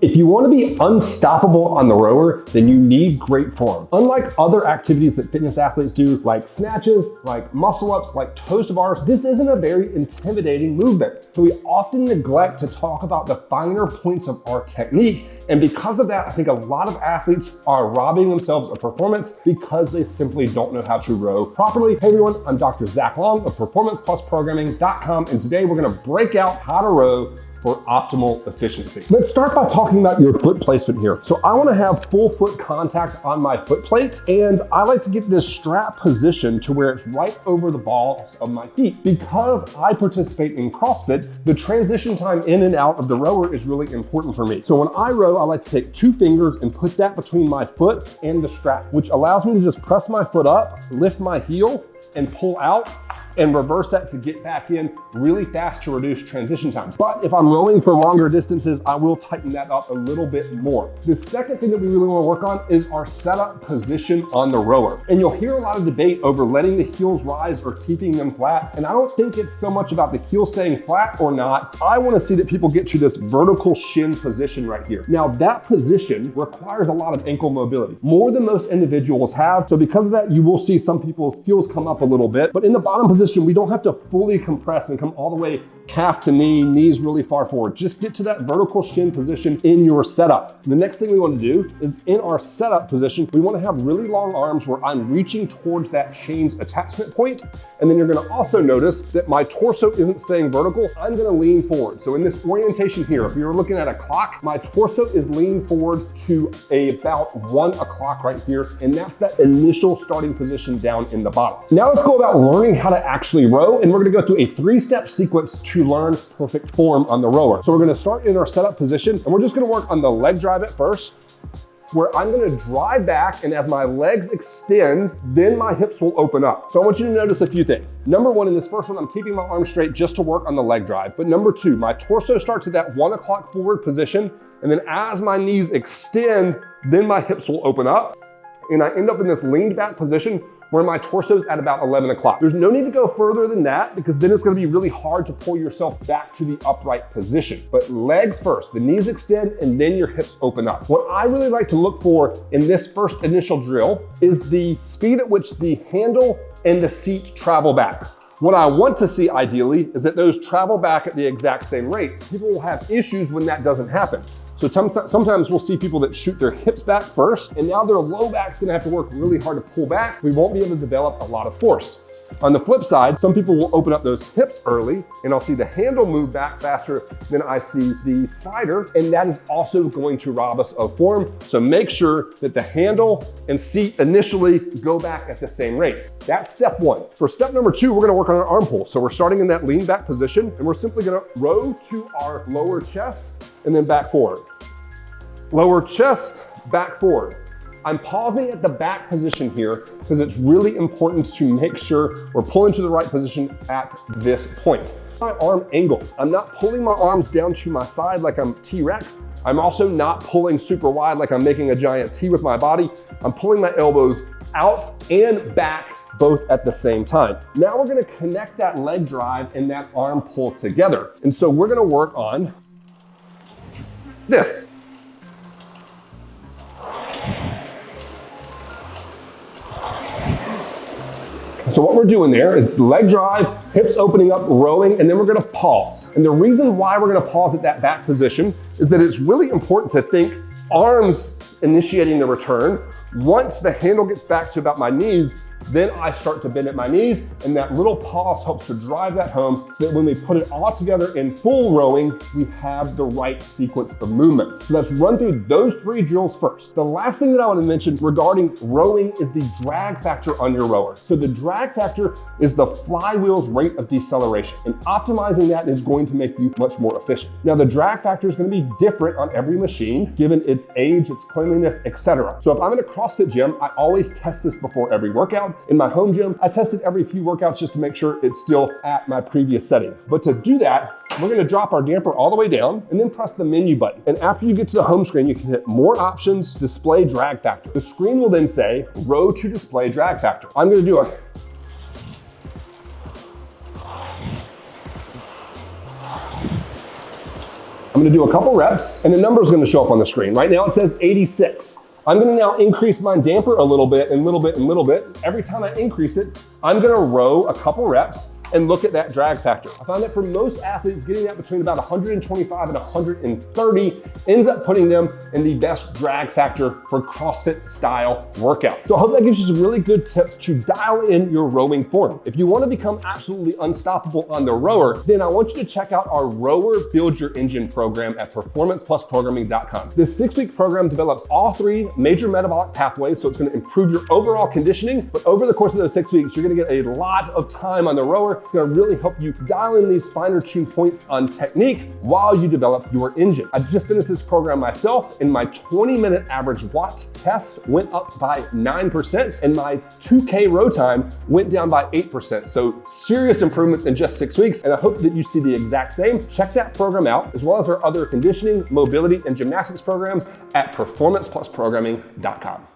If you want to be unstoppable on the rower, then you need great form. Unlike other activities that fitness athletes do, like snatches, like muscle ups, like toes to bars, this isn't a very intimidating movement. So we often neglect to talk about the finer points of our technique. And because of that, I think a lot of athletes are robbing themselves of performance because they simply don't know how to row properly. Hey everyone, I'm Dr. Zach Long of PerformancePlusProgramming.com, and today we're gonna break out how to row for optimal efficiency. Let's start by talking about your foot placement here. So I wanna have full foot contact on my foot plate, and I like to get this strap position to where it's right over the balls of my feet. Because I participate in CrossFit, the transition time in and out of the rower is really important for me. So when I row, I like to take 2 fingers and put that between my foot and the strap, which allows me to just press my foot up, lift my heel, and pull out, and reverse that to get back in really fast to reduce transition time. But if I'm rowing for longer distances, I will tighten that up a little bit more. The second thing that we really wanna work on is our setup position on the rower. And you'll hear a lot of debate over letting the heels rise or keeping them flat. And I don't think it's so much about the heel staying flat or not. I wanna see that people get to this vertical shin position right here. Now that position requires a lot of ankle mobility, more than most individuals have. So because of that, you will see some people's heels come up a little bit, but in the bottom position, we don't have to fully compress and come all the way calf to knee, knees really far forward. Just get to that vertical shin position in your setup. The next thing we want to do is in our setup position, we want to have really long arms where I'm reaching towards that chain's attachment point. And then you're going to also notice that my torso isn't staying vertical. I'm going to lean forward. So in this orientation here, if you were looking at a clock, my torso is leaning forward to about 1 o'clock right here. And that's that initial starting position down in the bottom. Now let's go about learning how to actually row. And we're going to go through a 3-step sequence to learn perfect form on the rower. So we're gonna start in our setup position, and we're just gonna work on the leg drive at first, where I'm gonna drive back, and as my legs extend, then my hips will open up. So I want you to notice a few things. Number 1, in this first one, I'm keeping my arms straight just to work on the leg drive. But number 2, my torso starts at that 1 o'clock forward position, and then as my knees extend, then my hips will open up, and I end up in this leaned back position where my torso is at about 11 o'clock. There's no need to go further than that because then it's gonna be really hard to pull yourself back to the upright position. But legs first, the knees extend and then your hips open up. What I really like to look for in this first initial drill is the speed at which the handle and the seat travel back. What I want to see ideally is that those travel back at the exact same rate. People will have issues when that doesn't happen. So sometimes we'll see people that shoot their hips back first, and now their low back's gonna have to work really hard to pull back. We won't be able to develop a lot of force. On the flip side, some people will open up those hips early, and I'll see the handle move back faster than I see the slider, and that is also going to rob us of form. So make sure that the handle and seat initially go back at the same rate. That's step 1. For step number 2, we're gonna work on our arm pull. So we're starting in that lean back position, and we're simply gonna row to our lower chest and then back forward. Lower chest, back forward. I'm pausing at the back position here because it's really important to make sure we're pulling to the right position at this point. My arm angle. I'm not pulling my arms down to my side like I'm T-Rex. I'm also not pulling super wide like I'm making a giant T with my body. I'm pulling my elbows out and back both at the same time. Now we're gonna connect that leg drive and that arm pull together. And so we're gonna work on this. So what we're doing there is leg drive, hips opening up, rowing, and then we're gonna pause. And the reason why we're gonna pause at that back position is that it's really important to think arms initiating the return. Once the handle gets back to about my knees, then I start to bend at my knees, and that little pause helps to drive that home so that when we put it all together in full rowing, we have the right sequence of movements. So let's run through those 3 drills first. The last thing that I want to mention regarding rowing is the drag factor on your rower. So the drag factor is the flywheel's rate of deceleration, and optimizing that is going to make you much more efficient. Now the drag factor is going to be different on every machine, given its age, its cleanliness, etc. So if I'm in a CrossFit gym, I always test this before every workout. In my home gym, I test it every few workouts just to make sure it's still at my previous setting. But to do that, we're gonna drop our damper all the way down and then press the menu button. And after you get to the home screen, you can hit more options, display drag factor. The screen will then say, row to display drag factor. I'm gonna do a I'm gonna do a couple reps and the number's gonna show up on the screen. Right now it says 86. I'm gonna now increase my damper a little bit and little bit and little bit. Every time I increase it, I'm gonna row a couple reps and look at that drag factor. I found that for most athletes, getting that between about 125 and 130 ends up putting them in the best drag factor for CrossFit style workout. So I hope that gives you some really good tips to dial in your rowing form. If you want to become absolutely unstoppable on the rower, then I want you to check out our Rower Build Your Engine program at performanceplusprogramming.com. This 6-week program develops all 3 major metabolic pathways, so it's going to improve your overall conditioning. But over the course of those 6 weeks, you're going to get a lot of time on the rower. It's going to really help you dial in these finer tuned points on technique while you develop your engine. I just finished this program myself, and my 20-minute average watt test went up by 9%, and my 2K row time went down by 8%. So serious improvements in just 6 weeks, and I hope that you see the exact same. Check that program out, as well as our other conditioning, mobility, and gymnastics programs at performanceplusprogramming.com.